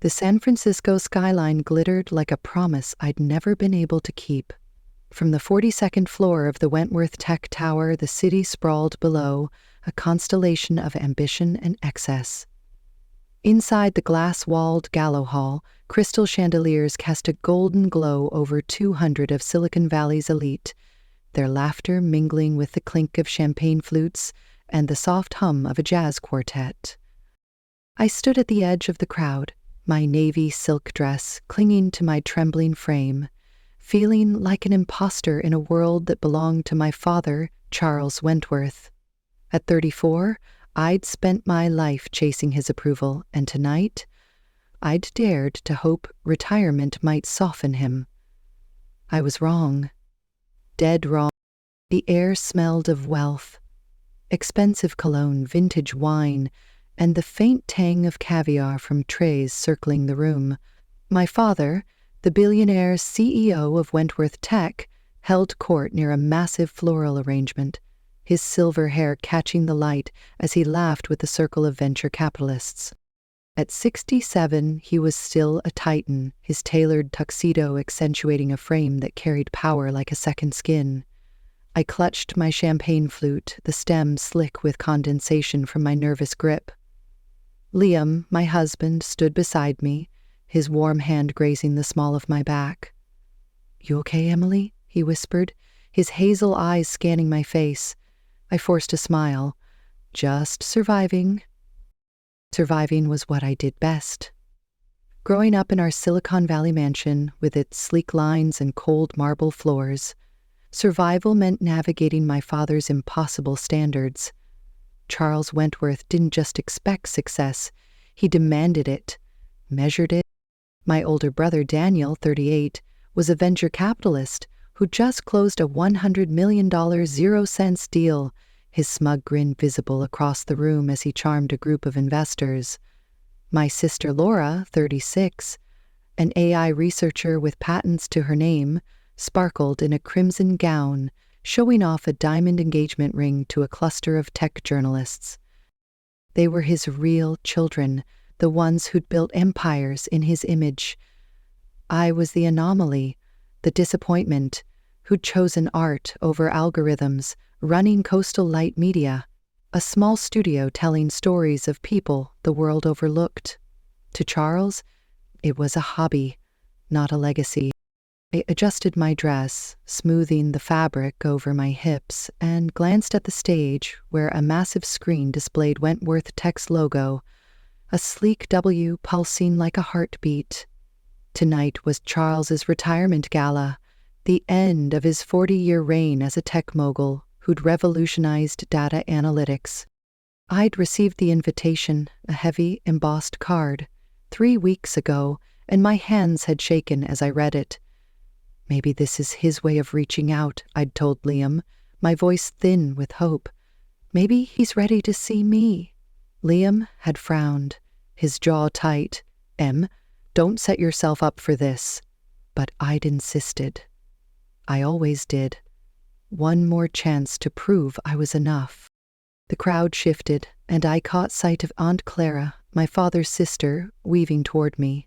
The San Francisco skyline glittered like a promise I'd never been able to keep. From the 42nd floor of the Wentworth Tech Tower, the city sprawled below, a constellation of ambition and excess. Inside the glass-walled Gallo Hall, crystal chandeliers cast a golden glow over 200 of Silicon Valley's elite, their laughter mingling with the clink of champagne flutes and the soft hum of a jazz quartet. I stood at the edge of the crowd, my navy silk dress clinging to my trembling frame, feeling like an imposter in a world that belonged to my father, Charles Wentworth. At 34, I'd spent my life chasing his approval, and tonight, I'd dared to hope retirement might soften him. I was wrong. Dead wrong. The air smelled of wealth, expensive cologne, vintage wine, and the faint tang of caviar from trays circling the room. My father, the billionaire CEO of Wentworth Tech, held court near a massive floral arrangement, his silver hair catching the light as he laughed with the circle of venture capitalists. At 67, he was still a titan, his tailored tuxedo accentuating a frame that carried power like a second skin. I clutched my champagne flute, the stem slick with condensation from my nervous grip. Liam, my husband, stood beside me, his warm hand grazing the small of my back. "You okay, Emily?" he whispered, his hazel eyes scanning my face. I forced a smile. "Just surviving." Surviving was what I did best. Growing up in our Silicon Valley mansion with its sleek lines and cold marble floors, survival meant navigating my father's impossible standards. Charles Wentworth didn't just expect success, he demanded it, measured it. My older brother Daniel, 38, was a venture capitalist who just closed a $100 million zero-cents deal, his smug grin visible across the room as he charmed a group of investors. My sister Laura, 36, an AI researcher with patents to her name, sparkled in a crimson gown, showing off a diamond engagement ring to a cluster of tech journalists. They were his real children, the ones who'd built empires in his image. I was the anomaly, the disappointment, who'd chosen art over algorithms, running Coastal Light Media, a small studio telling stories of people the world overlooked. To Charles, it was a hobby, not a legacy. I adjusted my dress, smoothing the fabric over my hips, and glanced at the stage where a massive screen displayed Wentworth Tech's logo, a sleek W pulsing like a heartbeat. Tonight was Charles's retirement gala, the end of his 40-year reign as a tech mogul who'd revolutionized data analytics. I'd received the invitation, a heavy, embossed card, 3 weeks ago, and my hands had shaken as I read it. Maybe this is his way of reaching out, I'd told Liam, my voice thin with hope. Maybe he's ready to see me. Liam had frowned, his jaw tight. "Em, don't set yourself up for this." But I'd insisted. I always did. One more chance to prove I was enough. The crowd shifted, and I caught sight of Aunt Clara, my father's sister, weaving toward me.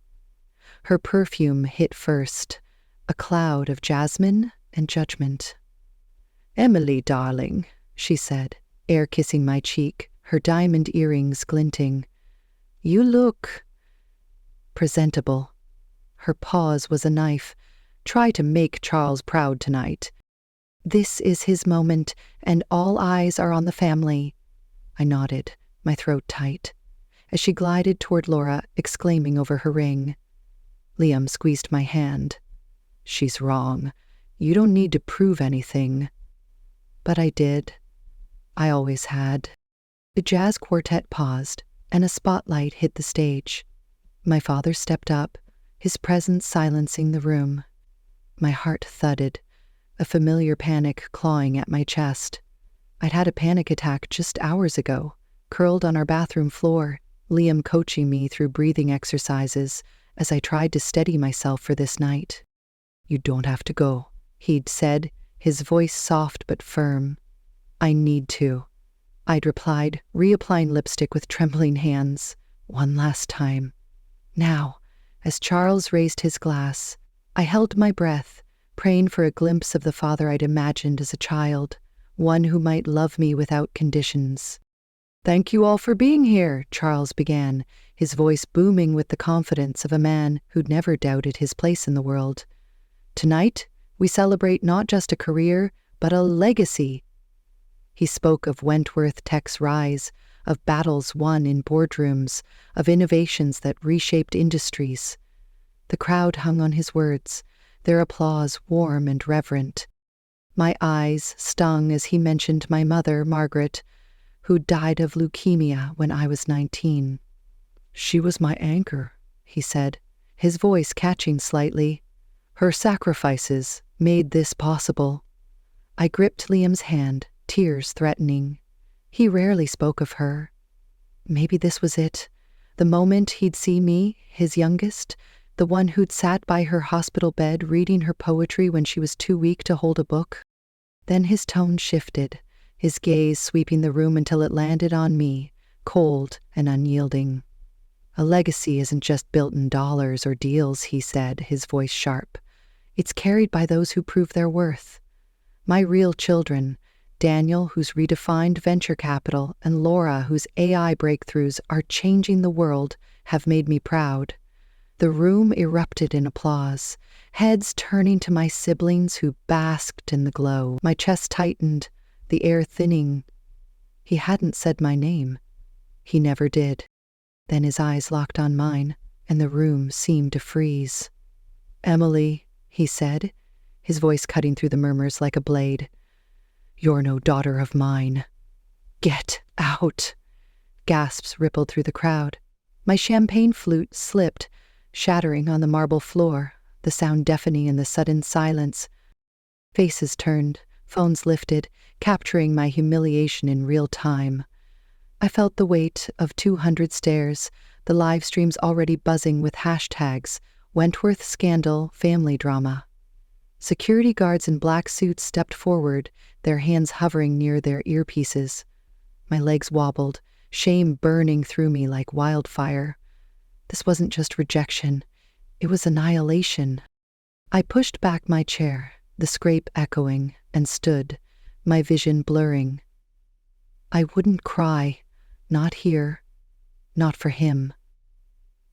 Her perfume hit first, a cloud of jasmine and judgment. "Emily, darling," she said, air-kissing my cheek, her diamond earrings glinting. "You look presentable." Her pause was a knife. "Try to make Charles proud tonight. This is his moment, and all eyes are on the family." I nodded, my throat tight, as she glided toward Laura, exclaiming over her ring. Liam squeezed my hand. "She's wrong. You don't need to prove anything." But I did. I always had. The jazz quartet paused, and a spotlight hit the stage. My father stepped up, his presence silencing the room. My heart thudded, a familiar panic clawing at my chest. I'd had a panic attack just hours ago, curled on our bathroom floor, Liam coaching me through breathing exercises as I tried to steady myself for this night. "You don't have to go," he'd said, his voice soft but firm. "I need to," I'd replied, reapplying lipstick with trembling hands. "One last time. Now, As Charles raised his glass, I held my breath, praying for a glimpse of the father I'd imagined as a child, one who might love me without conditions. "Thank you all for being here," Charles began, his voice booming with the confidence of a man who'd never doubted his place in the world. "Tonight, we celebrate not just a career, but a legacy." He spoke of Wentworth Tech's rise, of battles won in boardrooms, of innovations that reshaped industries. The crowd hung on his words, their applause warm and reverent. My eyes stung as he mentioned my mother, Margaret, who died of leukemia when I was 19. "She was my anchor," he said, his voice catching slightly. "Her sacrifices made this possible." I gripped Liam's hand, tears threatening. He rarely spoke of her. Maybe this was it, the moment he'd see me, his youngest, the one who'd sat by her hospital bed reading her poetry when she was too weak to hold a book. Then his tone shifted, his gaze sweeping the room until it landed on me, cold and unyielding. "A legacy isn't just built in dollars or deals," he said, his voice sharp. "It's carried by those who prove their worth. My real children, Daniel, who's redefined venture capital, and Laura, whose AI breakthroughs are changing the world, have made me proud." The room erupted in applause, heads turning to my siblings who basked in the glow. My chest tightened, the air thinning. He hadn't said my name. He never did. Then his eyes locked on mine, and the room seemed to freeze. "Emily," he said, his voice cutting through the murmurs like a blade, "you're no daughter of mine." "Get out!" Gasps rippled through the crowd. My champagne flute slipped, shattering on the marble floor, the sound deafening in the sudden silence. Faces turned, phones lifted, capturing my humiliation in real time. I felt the weight of 200 stares, the live streams already buzzing with hashtags, Wentworth Scandal, Family Drama. Security guards in black suits stepped forward, their hands hovering near their earpieces. My legs wobbled, shame burning through me like wildfire. This wasn't just rejection, it was annihilation. I pushed back my chair, the scrape echoing, and stood, my vision blurring. I wouldn't cry, not here, not for him.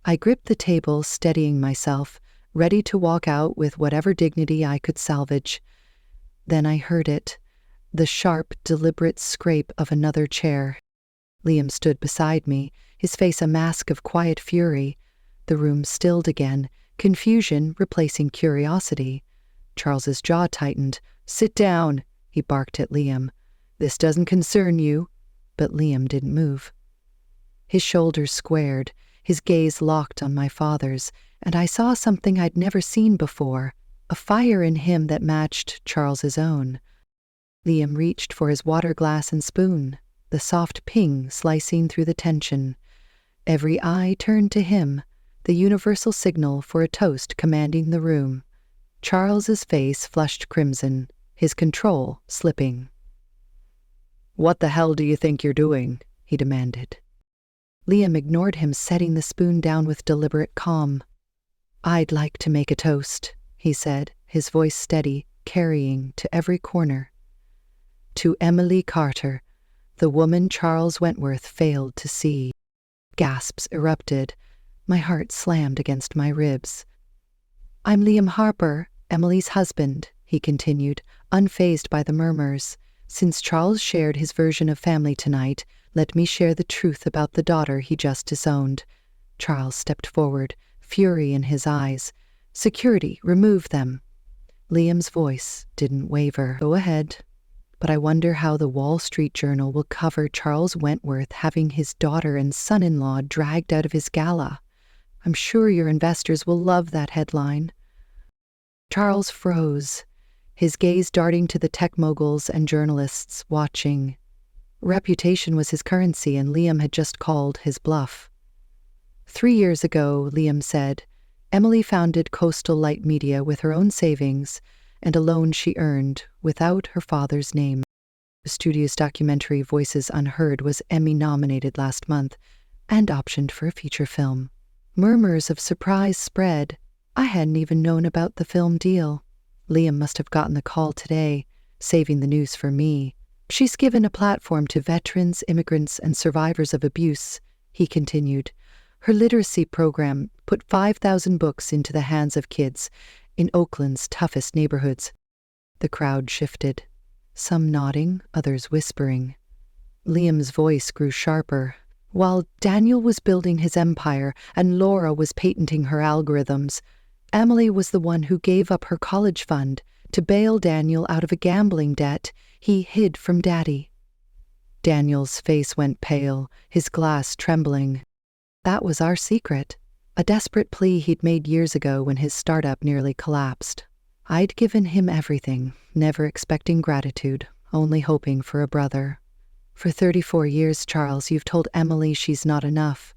I gripped the table, steadying myself, ready to walk out with whatever dignity I could salvage. Then I heard it, the sharp, deliberate scrape of another chair. Liam stood beside me, his face a mask of quiet fury. The room stilled again, confusion replacing curiosity. Charles's jaw tightened. "Sit down," he barked at Liam. "This doesn't concern you." But Liam didn't move. His shoulders squared, his gaze locked on my father's, and I saw something I'd never seen before, a fire in him that matched Charles's own. Liam reached for his water glass and spoon, the soft ping slicing through the tension. Every eye turned to him, the universal signal for a toast commanding the room. Charles's face flushed crimson, his control slipping. "What the hell do you think you're doing?" he demanded. Liam ignored him, setting the spoon down with deliberate calm. "I'd like to make a toast," he said, his voice steady, carrying to every corner. "To Emily Carter, the woman Charles Wentworth failed to see." Gasps erupted. My heart slammed against my ribs. "I'm Liam Harper, Emily's husband," he continued, unfazed by the murmurs. "Since Charles shared his version of family tonight, let me share the truth about the daughter he just disowned." Charles stepped forward, fury in his eyes. "Security, remove them." Liam's voice didn't waver. "Go ahead. But I wonder how the Wall Street Journal will cover Charles Wentworth having his daughter and son-in-law dragged out of his gala. I'm sure your investors will love that headline." Charles froze, his gaze darting to the tech moguls and journalists watching. Reputation was his currency, and Liam had just called his bluff. 3 years ago, Liam said, Emily founded Coastal Light Media with her own savings and a loan she earned without her father's name. The studio's documentary Voices Unheard was Emmy-nominated last month and optioned for a feature film. Murmurs of surprise spread. I hadn't even known about the film deal. Liam must have gotten the call today, saving the news for me. She's given a platform to veterans, immigrants, and survivors of abuse, he continued. Her literacy program put 5,000 books into the hands of kids in Oakland's toughest neighborhoods. The crowd shifted, some nodding, others whispering. Liam's voice grew sharper. While Daniel was building his empire and Laura was patenting her algorithms, Emily was the one who gave up her college fund to bail Daniel out of a gambling debt he hid from Daddy. Daniel's face went pale, his glass trembling. That was our secret, a desperate plea he'd made years ago when his startup nearly collapsed. I'd given him everything, never expecting gratitude, only hoping for a brother. For 34 years, Charles, you've told Emily she's not enough.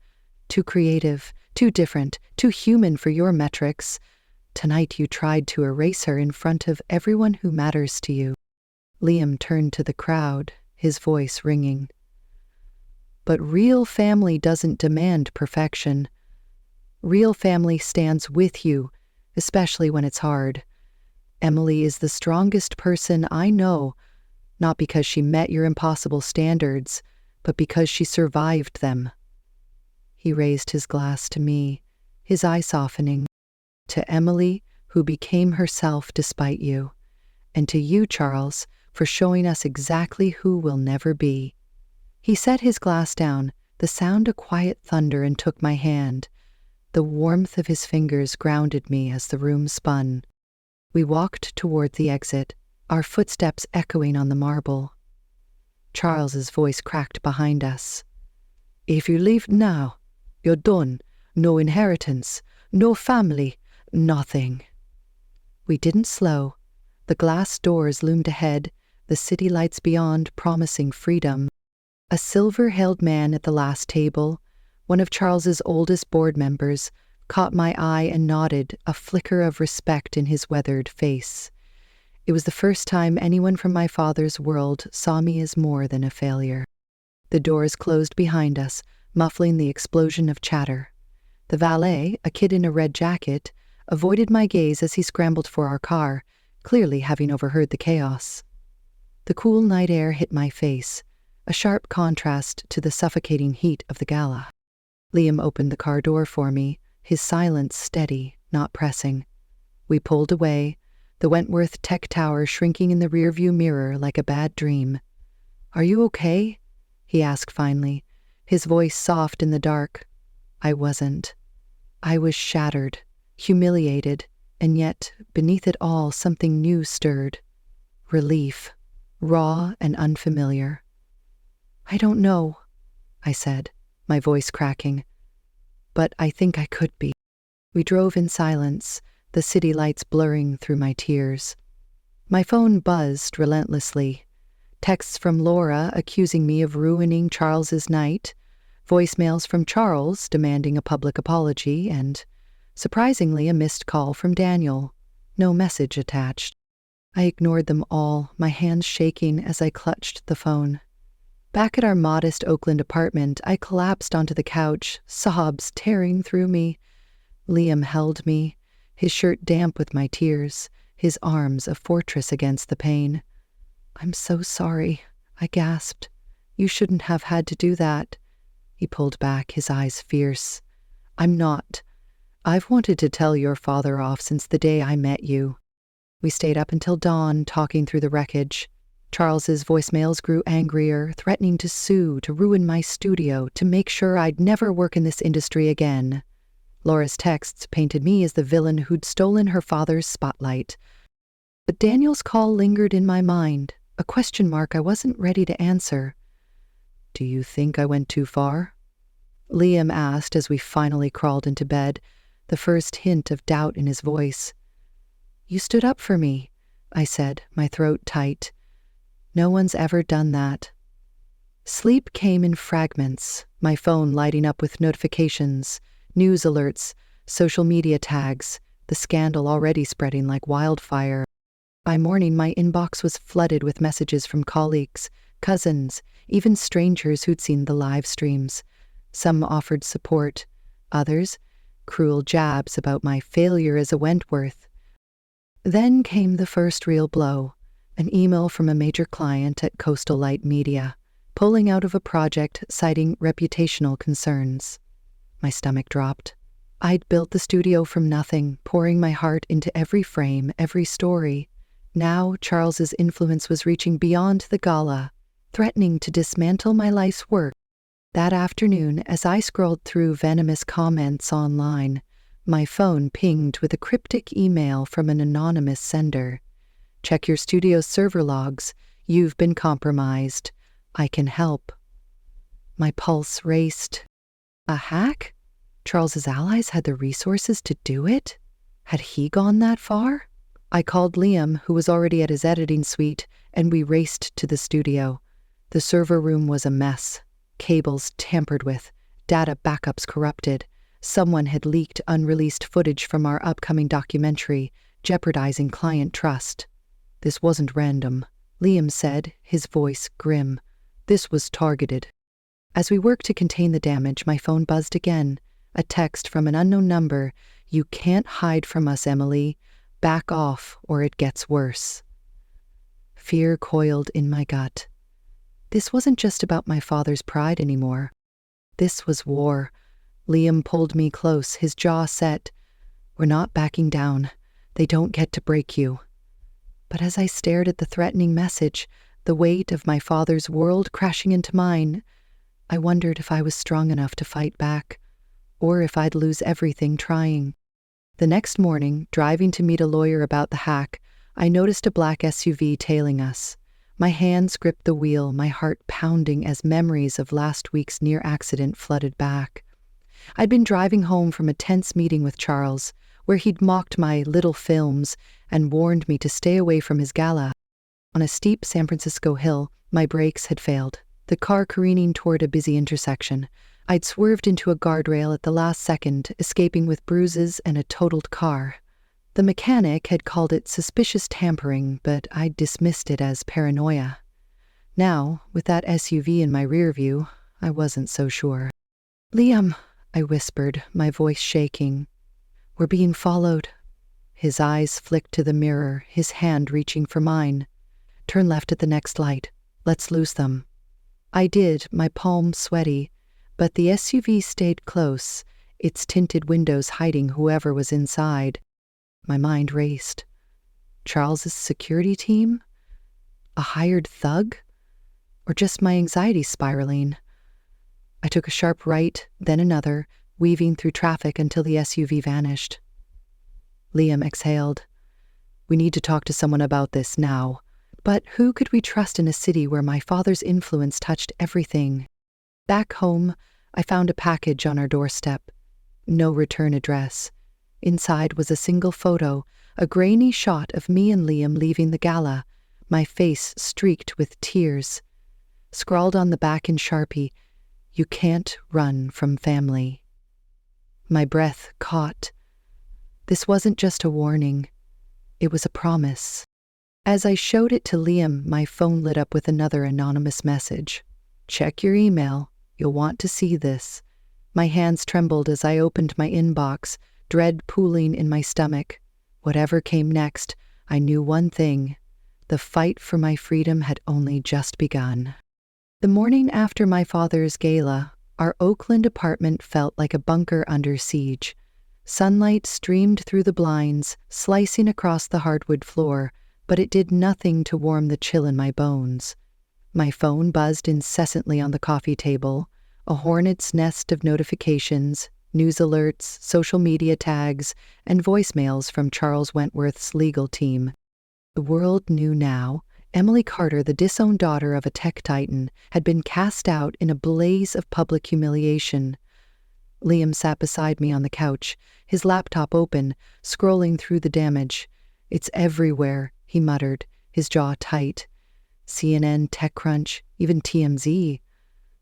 Too creative, too different, too human for your metrics. Tonight you tried to erase her in front of everyone who matters to you. Liam turned to the crowd, his voice ringing. But real family doesn't demand perfection. Real family stands with you, especially when it's hard. Emily is the strongest person I know, not because she met your impossible standards, but because she survived them. He raised his glass to me, his eye softening. To Emily, who became herself despite you, and to you, Charles, for showing us exactly who we'll never be. He set his glass down, the sound a quiet thunder, and took my hand. The warmth of his fingers grounded me as the room spun. We walked toward the exit, our footsteps echoing on the marble. Charles's voice cracked behind us. If you leave now, you're done. No inheritance, no family, nothing. We didn't slow. The glass doors loomed ahead, the city lights beyond promising freedom. A silver-haired man at the last table, one of Charles's oldest board members, caught my eye and nodded, a flicker of respect in his weathered face. It was the first time anyone from my father's world saw me as more than a failure. The doors closed behind us, muffling the explosion of chatter. The valet, a kid in a red jacket, avoided my gaze as he scrambled for our car, clearly having overheard the chaos. The cool night air hit my face, a sharp contrast to the suffocating heat of the gala. Liam opened the car door for me, his silence steady, not pressing. We pulled away, the Wentworth Tech Tower shrinking in the rearview mirror like a bad dream. "Are you okay?" he asked finally, his voice soft in the dark. I wasn't. I was shattered, humiliated, and yet, beneath it all, something new stirred. Relief, raw and unfamiliar. "I don't know," I said, my voice cracking. "But I think I could be." We drove in silence, the city lights blurring through my tears. My phone buzzed relentlessly. Texts from Laura accusing me of ruining Charles's night, voicemails from Charles demanding a public apology, and, surprisingly, a missed call from Daniel. No message attached. I ignored them all, my hands shaking as I clutched the phone. Back at our modest Oakland apartment, I collapsed onto the couch, sobs tearing through me. Liam held me, his shirt damp with my tears, his arms a fortress against the pain. "I'm so sorry," I gasped. "You shouldn't have had to do that." He pulled back, his eyes fierce. "I'm not. I've wanted to tell your father off since the day I met you." We stayed up until dawn, talking through the wreckage. Charles's voicemails grew angrier, threatening to sue, to ruin my studio, to make sure I'd never work in this industry again. Laura's texts painted me as the villain who'd stolen her father's spotlight. But Daniel's call lingered in my mind, a question mark I wasn't ready to answer. "Do you think I went too far?" Liam asked as we finally crawled into bed, the first hint of doubt in his voice. "You stood up for me," I said, my throat tight. "No one's ever done that." Sleep came in fragments, my phone lighting up with notifications, news alerts, social media tags, the scandal already spreading like wildfire. By morning, my inbox was flooded with messages from colleagues, cousins, even strangers who'd seen the live streams. Some offered support. Others, cruel jabs about my failure as a Wentworth. Then came the first real blow, an email from a major client at Coastal Light Media, pulling out of a project citing reputational concerns. My stomach dropped. I'd built the studio from nothing, pouring my heart into every frame, every story. Now Charles's influence was reaching beyond the gala, threatening to dismantle my life's work. That afternoon, as I scrolled through venomous comments online, my phone pinged with a cryptic email from an anonymous sender. "Check your studio's server logs. You've been compromised. I can help." My pulse raced. A hack? Charles's allies had the resources to do it? Had he gone that far? I called Liam, who was already at his editing suite, and we raced to the studio. The server room was a mess. Cables tampered with, data backups corrupted. Someone had leaked unreleased footage from our upcoming documentary, jeopardizing client trust. "This wasn't random," Liam said, his voice grim. "This was targeted." As we worked to contain the damage, my phone buzzed again. A text from an unknown number. "You can't hide from us, Emily. Back off, or it gets worse." Fear coiled in my gut. This wasn't just about my father's pride anymore. This was war. Liam pulled me close, his jaw set. "We're not backing down. They don't get to break you." But as I stared at the threatening message, the weight of my father's world crashing into mine, I wondered if I was strong enough to fight back, or if I'd lose everything trying. The next morning, driving to meet a lawyer about the hack, I noticed a black SUV tailing us. My hands gripped the wheel, my heart pounding as memories of last week's near accident flooded back. I'd been driving home from a tense meeting with Charles, where he'd mocked my little films and warned me to stay away from his gala. On a steep San Francisco hill, my brakes had failed, the car careening toward a busy intersection. I'd swerved into a guardrail at the last second, escaping with bruises and a totaled car. The mechanic had called it suspicious tampering, but I'd dismissed it as paranoia. Now, with that SUV in my rear view, I wasn't so sure. "Liam," I whispered, my voice shaking. "We're being followed." His eyes flicked to the mirror, his hand reaching for mine. "Turn left at the next light. Let's lose them." I did, my palms sweaty, but the SUV stayed close, its tinted windows hiding whoever was inside. My mind raced. Charles's security team? A hired thug? Or just my anxiety spiraling? I took a sharp right, then another, weaving through traffic until the SUV vanished. Liam exhaled. "We need to talk to someone about this now." But who could we trust in a city where my father's influence touched everything? Back home, I found a package on our doorstep. No return address. Inside was a single photo, a grainy shot of me and Liam leaving the gala, my face streaked with tears. Scrawled on the back in Sharpie, "You can't run from family." My breath caught. This wasn't just a warning. It was a promise. As I showed it to Liam, my phone lit up with another anonymous message. "Check your email. You'll want to see this." My hands trembled as I opened my inbox, dread pooling in my stomach. Whatever came next, I knew one thing. The fight for my freedom had only just begun. The morning after my father's gala, our Oakland apartment felt like a bunker under siege. Sunlight streamed through the blinds, slicing across the hardwood floor, but it did nothing to warm the chill in my bones. My phone buzzed incessantly on the coffee table, a hornet's nest of notifications, news alerts, social media tags, and voicemails from Charles Wentworth's legal team. The world knew now. Emily Carter, the disowned daughter of a tech titan, had been cast out in a blaze of public humiliation. Liam sat beside me on the couch, his laptop open, scrolling through the damage. "It's everywhere," he muttered, his jaw tight. CNN, TechCrunch, even TMZ.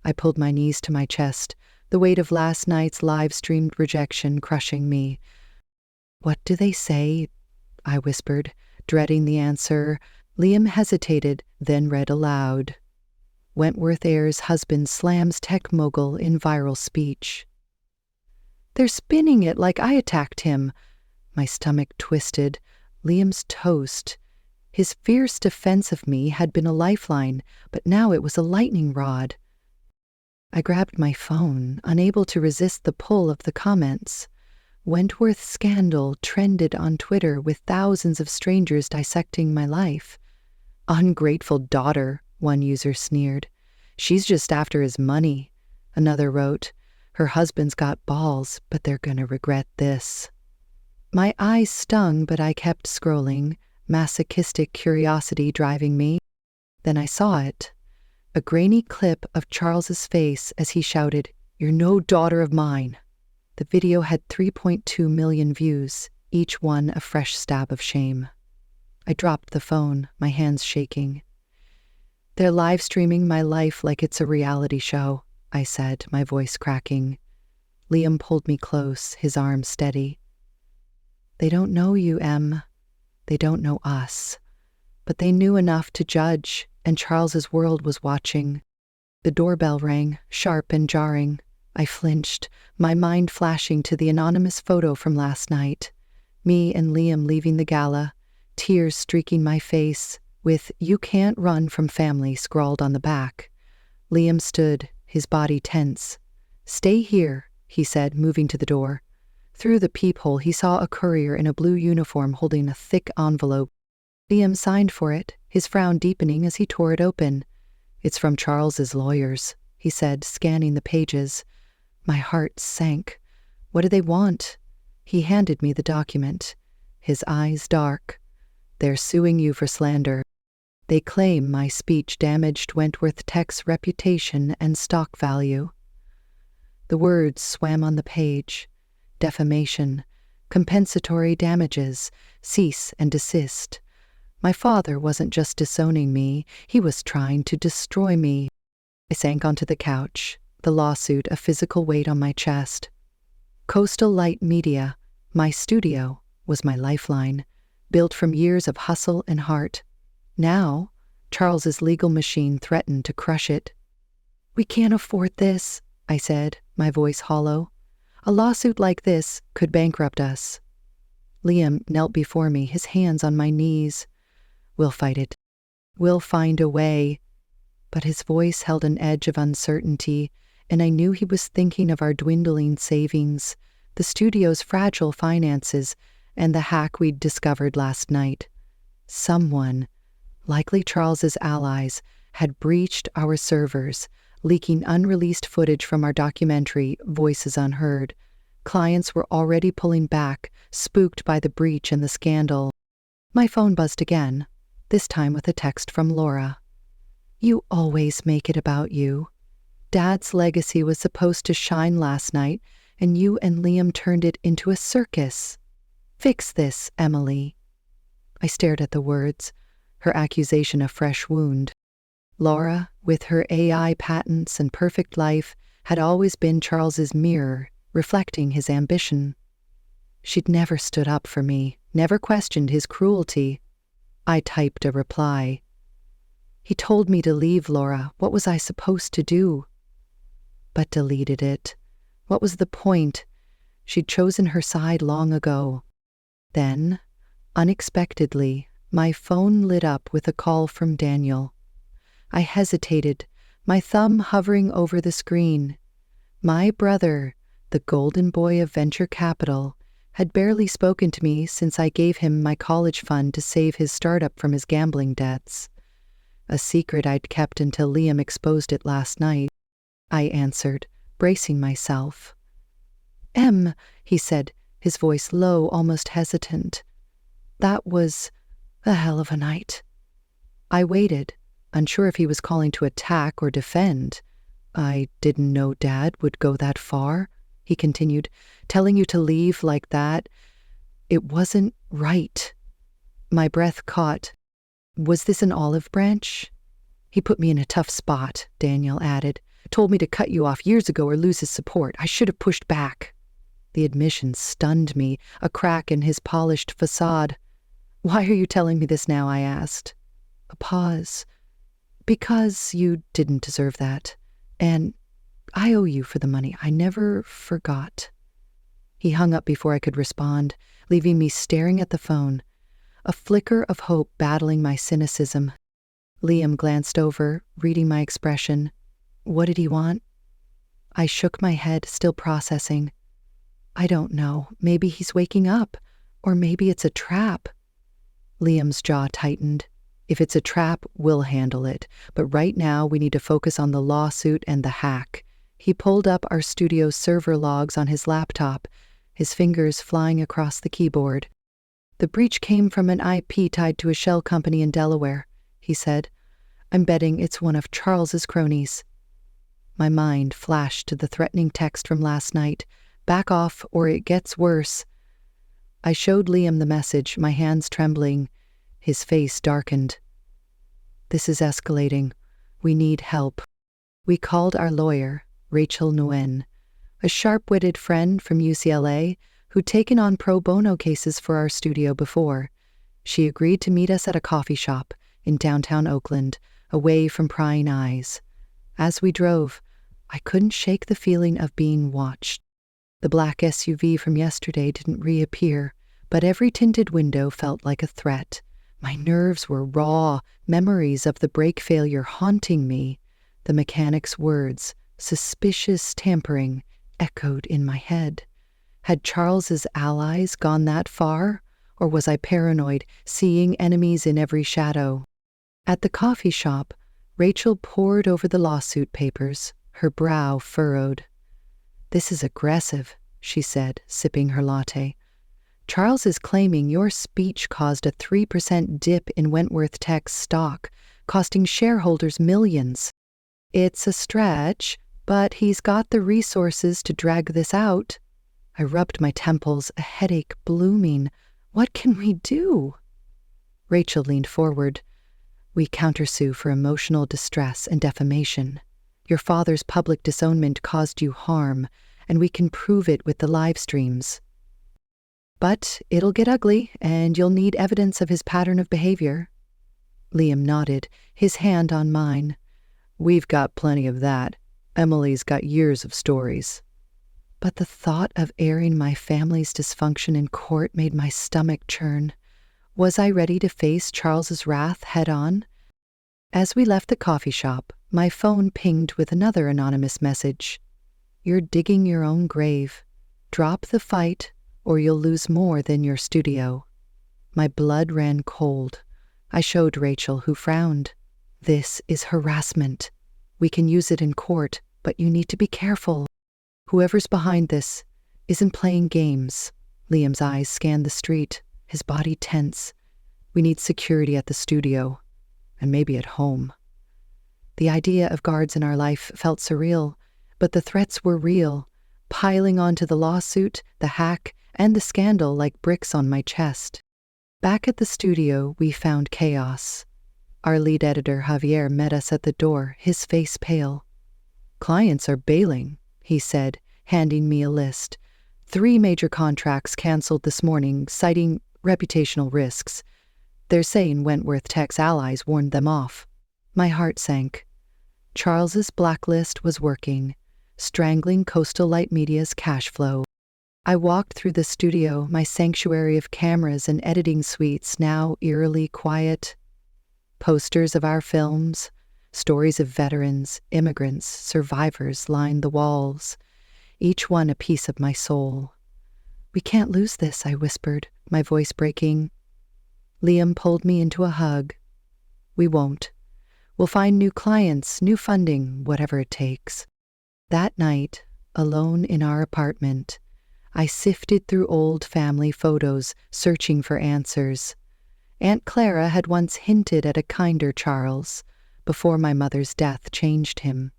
I pulled my knees to my chest, the weight of last night's live-streamed rejection crushing me. "What do they say?" I whispered, dreading the answer. Liam hesitated, then read aloud. "Wentworth heirs husband slams tech mogul in viral speech." They're spinning it like I attacked him. My stomach twisted. Liam's toast. His fierce defense of me had been a lifeline, but now it was a lightning rod. I grabbed my phone, unable to resist the pull of the comments. Wentworth scandal trended on Twitter with thousands of strangers dissecting my life. Ungrateful daughter, one user sneered. She's just after his money. Another wrote, her husband's got balls, but they're gonna regret this. My eyes stung, but I kept scrolling, masochistic curiosity driving me. Then I saw it. A grainy clip of Charles's face as he shouted, "You're no daughter of mine." The video had 3.2 million views, each one a fresh stab of shame. I dropped the phone, my hands shaking. "They're live streaming my life like it's a reality show," I said, my voice cracking. Liam pulled me close, his arm steady. "They don't know you, Em. They don't know us. But they knew enough to judge, and Charles's world was watching." The doorbell rang, sharp and jarring. I flinched, my mind flashing to the anonymous photo from last night. Me and Liam leaving the gala, tears streaking my face, with "You can't run from family" scrawled on the back. Liam stood, his body tense. "Stay here," he said, moving to the door. Through the peephole, he saw a courier in a blue uniform holding a thick envelope. Liam signed for it, his frown deepening as he tore it open. "It's from Charles's lawyers," he said, scanning the pages. My heart sank. "What do they want?" He handed me the document, his eyes dark. "They're suing you for slander. They claim my speech damaged Wentworth Tech's reputation and stock value." The words swam on the page. Defamation, compensatory damages, cease and desist. My father wasn't just disowning me, he was trying to destroy me. I sank onto the couch, the lawsuit a physical weight on my chest. Coastal Light Media, my studio, was my lifeline, built from years of hustle and heart. Now, Charles's legal machine threatened to crush it. "We can't afford this," I said, my voice hollow. "A lawsuit like this could bankrupt us." Liam knelt before me, his hands on my knees. "We'll fight it. We'll find a way." But his voice held an edge of uncertainty, and I knew he was thinking of our dwindling savings, the studio's fragile finances, and the hack we'd discovered last night. Someone, likely Charles's allies, had breached our servers, leaking unreleased footage from our documentary, Voices Unheard. Clients were already pulling back, spooked by the breach and the scandal. My phone buzzed again, this time with a text from Laura. "You always make it about you. Dad's legacy was supposed to shine last night, and you and Liam turned it into a circus. Fix this, Emily." I stared at the words, her accusation a fresh wound. Laura, with her AI patents and perfect life, had always been Charles's mirror, reflecting his ambition. She'd never stood up for me, never questioned his cruelty. I typed a reply. "He told me to leave, Laura. What was I supposed to do?" But deleted it. What was the point? She'd chosen her side long ago. Then, unexpectedly, my phone lit up with a call from Daniel. I hesitated, my thumb hovering over the screen. My brother, the golden boy of venture capital, had barely spoken to me since I gave him my college fund to save his startup from his gambling debts. A secret I'd kept until Liam exposed it last night. I answered, bracing myself. "Em," he said, his voice low, almost hesitant. "That was a hell of a night." I waited, unsure if he was calling to attack or defend. "I didn't know Dad would go that far," he continued, "telling you to leave like that. It wasn't right." My breath caught. "Was this an olive branch?" "He put me in a tough spot," Daniel added. "Told me to cut you off years ago or lose his support. I should have pushed back." The admission stunned me, a crack in his polished facade. "Why are you telling me this now?" I asked. A pause. "Because you didn't deserve that. And I owe you for the money. I never forgot." He hung up before I could respond, leaving me staring at the phone, a flicker of hope battling my cynicism. Liam glanced over, reading my expression. What did he want? I shook my head, still processing. I don't know. Maybe he's waking up. Or maybe it's a trap. Liam's jaw tightened. If it's a trap, we'll handle it. But right now, we need to focus on the lawsuit and the hack. He pulled up our studio's server logs on his laptop, his fingers flying across the keyboard. The breach came from an IP tied to a shell company in Delaware, he said. I'm betting it's one of Charles's cronies. My mind flashed to the threatening text from last night. Back off, or it gets worse. I showed Liam the message, my hands trembling. His face darkened. This is escalating. We need help. We called our lawyer, Rachel Nguyen, a sharp-witted friend from UCLA who'd taken on pro bono cases for our studio before. She agreed to meet us at a coffee shop in downtown Oakland, away from prying eyes. As we drove, I couldn't shake the feeling of being watched. The black SUV from yesterday didn't reappear, but every tinted window felt like a threat. My nerves were raw, memories of the brake failure haunting me. The mechanic's words, suspicious tampering, echoed in my head. Had Charles's allies gone that far, or was I paranoid, seeing enemies in every shadow? At the coffee shop, Rachel pored over the lawsuit papers, her brow furrowed. This is aggressive, she said, sipping her latte. Charles is claiming your speech caused a 3% dip in Wentworth Tech's stock, costing shareholders millions. It's a stretch, but he's got the resources to drag this out. I rubbed my temples, a headache blooming. What can we do? Rachel leaned forward. We countersue for emotional distress and defamation. Your father's public disownment caused you harm, and we can prove it with the live streams. But it'll get ugly, and you'll need evidence of his pattern of behavior. Liam nodded, his hand on mine. We've got plenty of that. Emily's got years of stories. But the thought of airing my family's dysfunction in court made my stomach churn. Was I ready to face Charles's wrath head-on? As we left the coffee shop, my phone pinged with another anonymous message. You're digging your own grave. Drop the fight, or you'll lose more than your studio. My blood ran cold. I showed Rachel, who frowned. This is harassment. We can use it in court, but you need to be careful. Whoever's behind this isn't playing games. Liam's eyes scanned the street, his body tense. We need security at the studio, and maybe at home. The idea of guards in our life felt surreal, but the threats were real, piling onto the lawsuit, the hack, and the scandal like bricks on my chest. Back at the studio, we found chaos. Our lead editor, Javier, met us at the door, his face pale. Clients are bailing, he said, handing me a list. 3 major contracts canceled this morning, citing reputational risks. They're saying Wentworth Tech's allies warned them off. My heart sank. Charles's blacklist was working, strangling Coastal Light Media's cash flow. I walked through the studio, my sanctuary of cameras and editing suites now eerily quiet. Posters of our films, stories of veterans, immigrants, survivors lined the walls, each one a piece of my soul. We can't lose this, I whispered, my voice breaking. Liam pulled me into a hug. We won't. We'll find new clients, new funding, whatever it takes. That night, alone in our apartment, I sifted through old family photos, searching for answers. Aunt Clara had once hinted at a kinder Charles, before my mother's death changed him.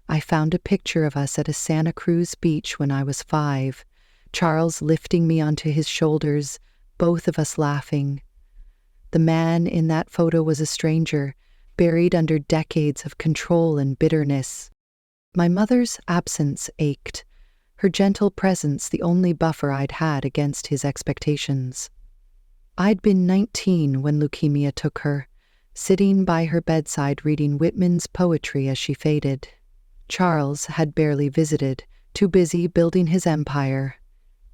I found a picture of us at a Santa Cruz beach when I was 5, Charles lifting me onto his shoulders, both of us laughing. The man in that photo was a stranger, buried under decades of control and bitterness. My mother's absence ached, her gentle presence the only buffer I'd had against his expectations. I'd been 19 when leukemia took her, sitting by her bedside reading Whitman's poetry as she faded. Charles had barely visited, too busy building his empire.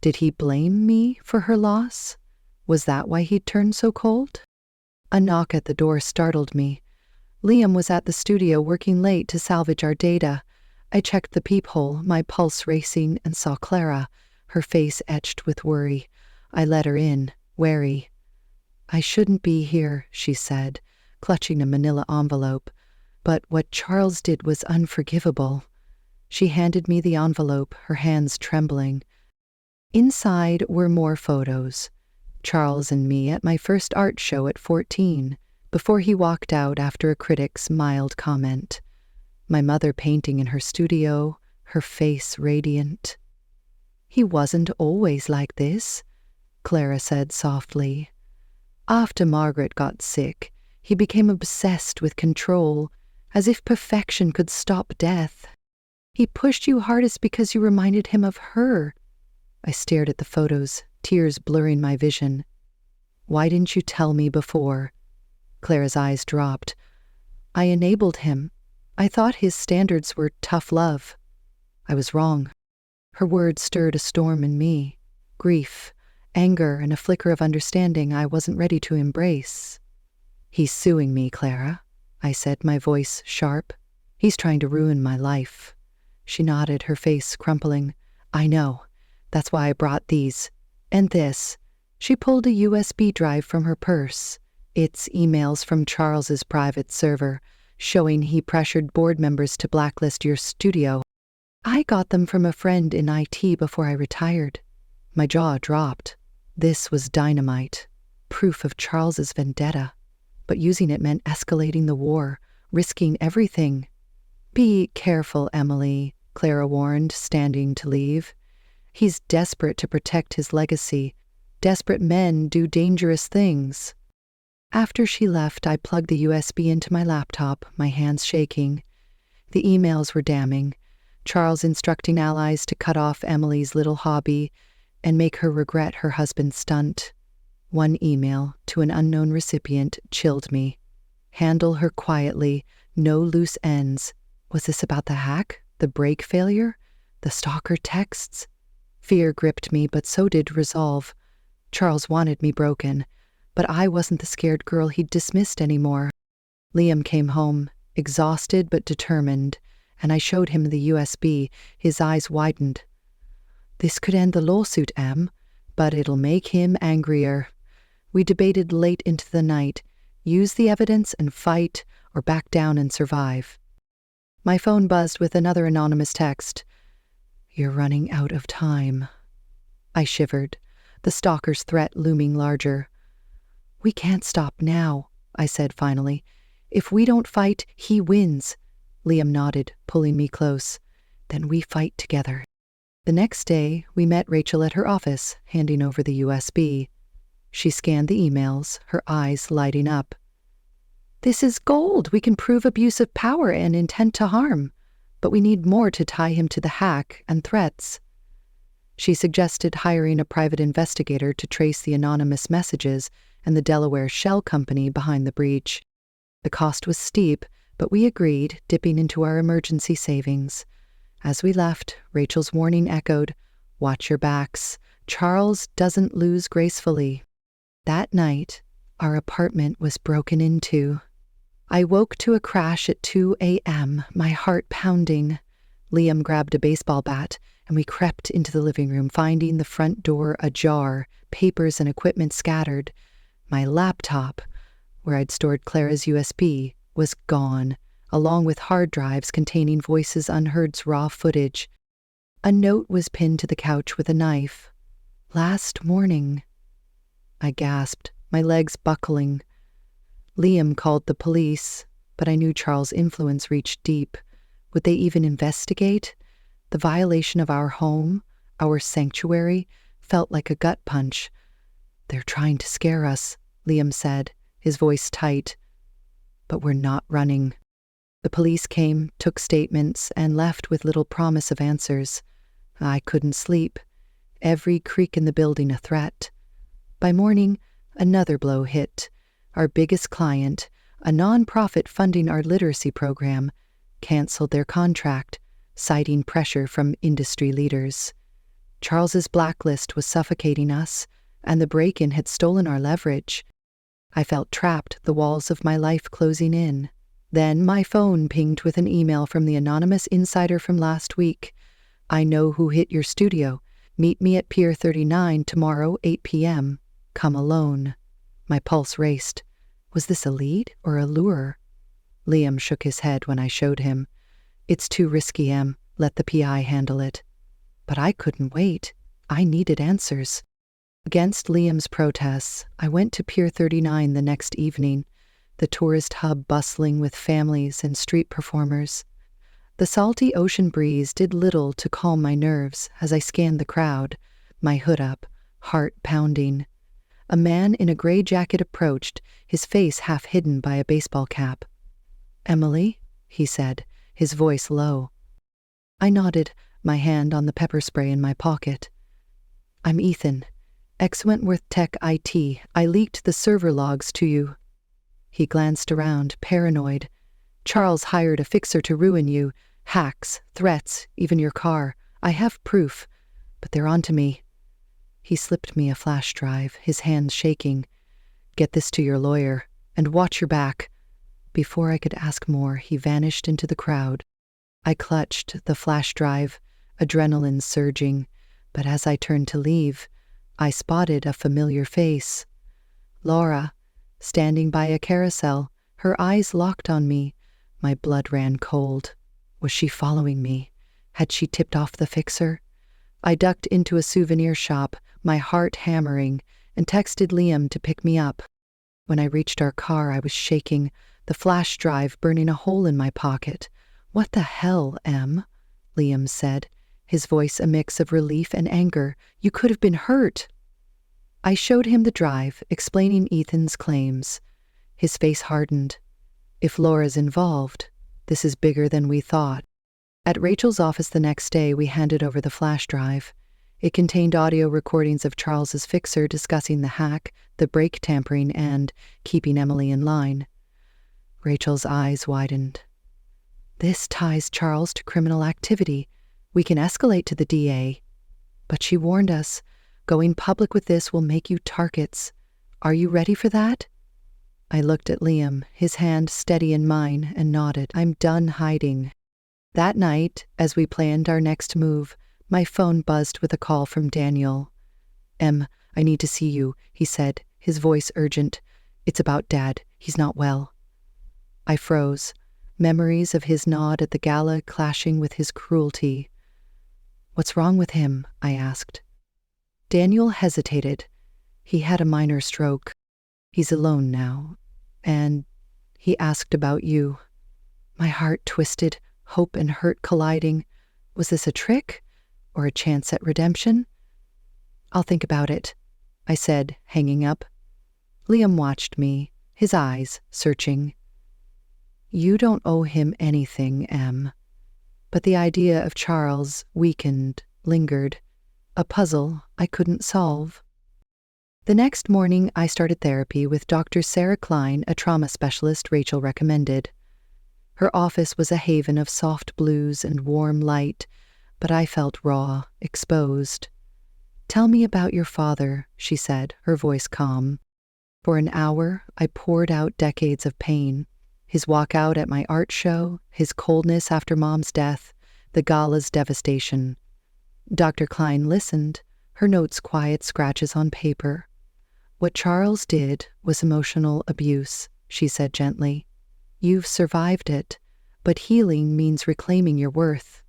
Did he blame me for her loss? Was that why he'd turned so cold? A knock at the door startled me. Liam was at the studio working late to salvage our data. I checked the peephole, my pulse racing, and saw Clara, her face etched with worry. I let her in, wary. "I shouldn't be here," she said, clutching a manila envelope. "But what Charles did was unforgivable." She handed me the envelope, her hands trembling. Inside were more photos. Charles and me at my first art show at 14, before he walked out after a critic's mild comment. My mother painting in her studio, her face radiant. "He wasn't always like this," Clara said softly. "After Margaret got sick, he became obsessed with control, as if perfection could stop death. He pushed you hardest because you reminded him of her." I stared at the photos, tears blurring my vision. "Why didn't you tell me before?" Clara's eyes dropped. "I enabled him. I thought his standards were tough love." I was wrong. Her words stirred a storm in me. Grief, anger, and a flicker of understanding I wasn't ready to embrace. "He's suing me, Clara," I said, my voice sharp. "He's trying to ruin my life." She nodded, her face crumpling. "I know. That's why I brought these. And this." She pulled a USB drive from her purse. It's emails from Charles's private server, showing he pressured board members to blacklist your studio. "I got them from a friend in IT before I retired." My jaw dropped. This was dynamite, proof of Charles's vendetta. But using it meant escalating the war, risking everything. "Be careful, Emily," Clara warned, standing to leave. "He's desperate to protect his legacy. Desperate men do dangerous things." After she left, I plugged the USB into my laptop, my hands shaking. The emails were damning. Charles instructing allies to cut off Emily's little hobby and make her regret her husband's stunt. One email, to an unknown recipient, chilled me. "Handle her quietly, no loose ends." Was this about the hack? The brake failure? The stalker texts? Fear gripped me, but so did resolve. Charles wanted me broken, but I wasn't the scared girl he'd dismissed anymore. Liam came home, exhausted but determined, and I showed him the USB. His eyes widened. "This could end the lawsuit, Em, but it'll make him angrier." We debated late into the night. Use the evidence and fight, or back down and survive. My phone buzzed with another anonymous text. "You're running out of time." I shivered, the stalker's threat looming larger. "We can't stop now," I said finally. "If we don't fight, he wins." Liam nodded, pulling me close. "Then we fight together." The next day, we met Rachel at her office, handing over the USB. She scanned the emails, her eyes lighting up. "This is gold. We can prove abuse of power and intent to harm. But we need more to tie him to the hack and threats." She suggested hiring a private investigator to trace the anonymous messages and the Delaware shell company behind the breach. The cost was steep, but we agreed, dipping into our emergency savings. As we left, Rachel's warning echoed, "Watch your backs. Charles doesn't lose gracefully." That night, our apartment was broken into. I woke to a crash at 2 a.m., my heart pounding. Liam grabbed a baseball bat, and we crept into the living room, finding the front door ajar, papers and equipment scattered. My laptop, where I'd stored Clara's USB, was gone, along with hard drives containing Voices Unheard's raw footage. A note was pinned to the couch with a knife. "Last morning." I gasped, my legs buckling. Liam called the police, but I knew Charles' influence reached deep. Would they even investigate? The violation of our home, our sanctuary, felt like a gut punch. "They're trying to scare us," Liam said, his voice tight. "But we're not running." The police came, took statements, and left with little promise of answers. I couldn't sleep. Every creak in the building a threat. By morning, another blow hit. Our biggest client, a non-profit funding our literacy program, canceled their contract, citing pressure from industry leaders. Charles's blacklist was suffocating us, and the break-in had stolen our leverage. I felt trapped, the walls of my life closing in. Then my phone pinged with an email from the anonymous insider from last week. "I know who hit your studio. Meet me at Pier 39 tomorrow, 8 p.m. Come alone." My pulse raced. Was this a lead or a lure? Liam shook his head when I showed him. "It's too risky, Em. Let the PI handle it." But I couldn't wait. I needed answers. Against Liam's protests, I went to Pier 39 the next evening, the tourist hub bustling with families and street performers. The salty ocean breeze did little to calm my nerves as I scanned the crowd, my hood up, heart pounding. A man in a gray jacket approached, his face half hidden by a baseball cap. "Emily?" he said, his voice low. I nodded, my hand on the pepper spray in my pocket. "I'm Ethan. Ex-Wentworth Tech IT. I leaked the server logs to you." He glanced around, paranoid. "Charles hired a fixer to ruin you. Hacks, threats, even your car. I have proof, but they're onto me." He slipped me a flash drive, his hands shaking. "Get this to your lawyer, and watch your back." Before I could ask more, he vanished into the crowd. I clutched the flash drive, adrenaline surging, but as I turned to leave, I spotted a familiar face. Laura, standing by a carousel, her eyes locked on me. My blood ran cold. Was she following me? Had she tipped off the fixer? I ducked into a souvenir shop, my heart hammering, and texted Liam to pick me up. When I reached our car, I was shaking, the flash drive burning a hole in my pocket. "What the hell, Em?" Liam said, his voice a mix of relief and anger. "You could have been hurt." I showed him the drive, explaining Ethan's claims. His face hardened. "If Laura's involved, this is bigger than we thought." At Rachel's office the next day, we handed over the flash drive. It contained audio recordings of Charles's fixer discussing the hack, the brake tampering, and keeping Emily in line. Rachel's eyes widened. "This ties Charles to criminal activity. We can escalate to the DA." But she warned us, "Going public with this will make you targets. Are you ready for that?" I looked at Liam, his hand steady in mine, and nodded. "I'm done hiding." That night, as we planned our next move, my phone buzzed with a call from Daniel. "Em, I need to see you," he said, his voice urgent. "It's about Dad. He's not well." I froze, memories of his nod at the gala clashing with his cruelty. "What's wrong with him?" I asked. Daniel hesitated. "He had a minor stroke. He's alone now. And he asked about you." My heart twisted, hope and hurt colliding. Was this a trick? Or a chance at redemption? "I'll think about it," I said, hanging up. Liam watched me, his eyes searching. "You don't owe him anything, Em." But the idea of Charles weakened, lingered. A puzzle I couldn't solve. The next morning, I started therapy with Dr. Sarah Klein, a trauma specialist Rachel recommended. Her office was a haven of soft blues and warm light, but I felt raw, exposed. "Tell me about your father," she said, her voice calm. For an hour, I poured out decades of pain. His walkout at my art show, his coldness after Mom's death, the gala's devastation. Dr. Klein listened, her notes quiet scratches on paper. "What Charles did was emotional abuse," she said gently. "You've survived it, but healing means reclaiming your worth."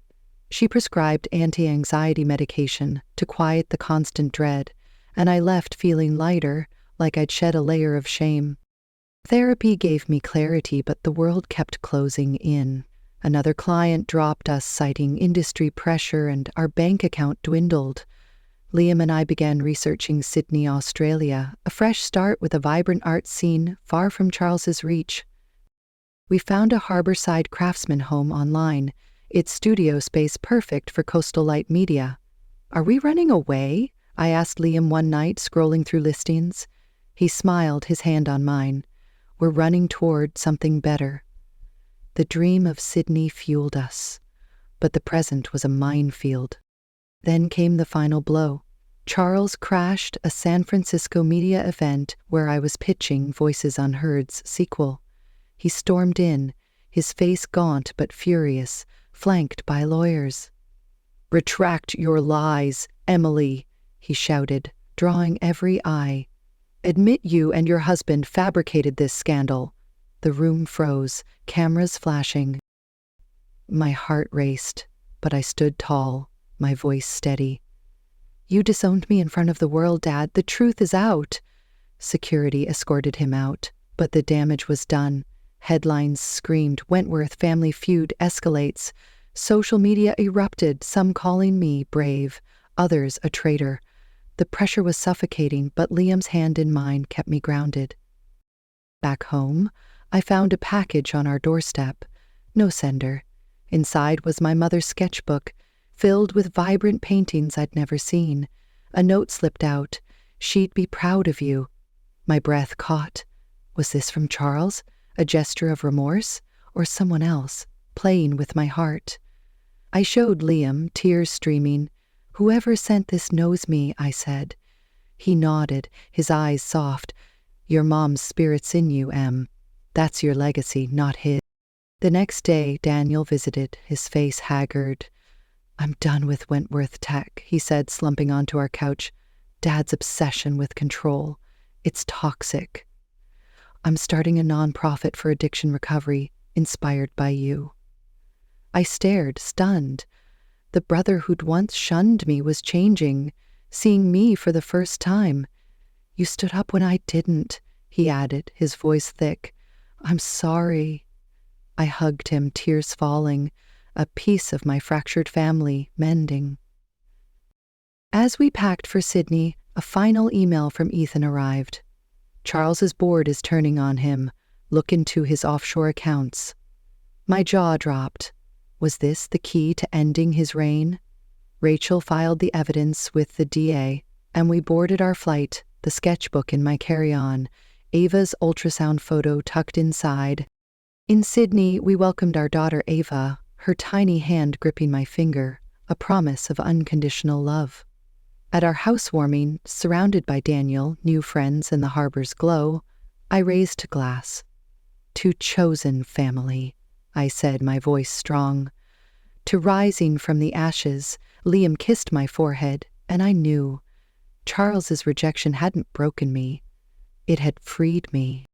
She prescribed anti-anxiety medication to quiet the constant dread, and I left feeling lighter, like I'd shed a layer of shame. Therapy gave me clarity, but the world kept closing in. Another client dropped us, citing industry pressure, and our bank account dwindled. Liam and I began researching Sydney, Australia, a fresh start with a vibrant art scene far from Charles's reach. We found a harborside craftsman home online, its studio space perfect for coastal light media. "Are we running away?" I asked Liam one night, scrolling through listings. He smiled, his hand on mine. "We're running toward something better." The dream of Sydney fueled us, but the present was a minefield. Then came the final blow. Charles crashed a San Francisco media event where I was pitching Voices Unheard's sequel. He stormed in, his face gaunt but furious, flanked by lawyers. "Retract your lies, Emily," he shouted, drawing every eye. "Admit you and your husband fabricated this scandal." The room froze, cameras flashing. My heart raced, but I stood tall, my voice steady. "You disowned me in front of the world, Dad. The truth is out." Security escorted him out, but the damage was done. Headlines screamed, "Wentworth family feud escalates." Social media erupted, some calling me brave, others a traitor. The pressure was suffocating, but Liam's hand in mine kept me grounded. Back home, I found a package on our doorstep. No sender. Inside was my mother's sketchbook, filled with vibrant paintings I'd never seen. A note slipped out. "She'd be proud of you." My breath caught. Was this from Charles? A gesture of remorse? Or someone else, playing with my heart? I showed Liam, tears streaming. "Whoever sent this knows me," I said. He nodded, his eyes soft. "Your mom's spirit's in you, Em. That's your legacy, not his." The next day, Daniel visited, his face haggard. "I'm done with Wentworth Tech," he said, slumping onto our couch. "Dad's obsession with control. It's toxic. I'm starting a nonprofit for addiction recovery, inspired by you." I stared, stunned. The brother who'd once shunned me was changing, seeing me for the first time. "You stood up when I didn't," he added, his voice thick. "I'm sorry." I hugged him, tears falling, a piece of my fractured family mending. As we packed for Sydney, a final email from Ethan arrived. "Charles's board is turning on him. Look into his offshore accounts." My jaw dropped. Was this the key to ending his reign? Rachel filed the evidence with the DA, and we boarded our flight, the sketchbook in my carry-on, Ava's ultrasound photo tucked inside. In Sydney, we welcomed our daughter Ava, her tiny hand gripping my finger, a promise of unconditional love. At our housewarming, surrounded by Daniel, new friends, and the harbor's glow, I raised a glass. "To chosen family," I said, my voice strong. To rising from the ashes. Liam kissed my forehead, and I knew. Charles's rejection hadn't broken me. It had freed me.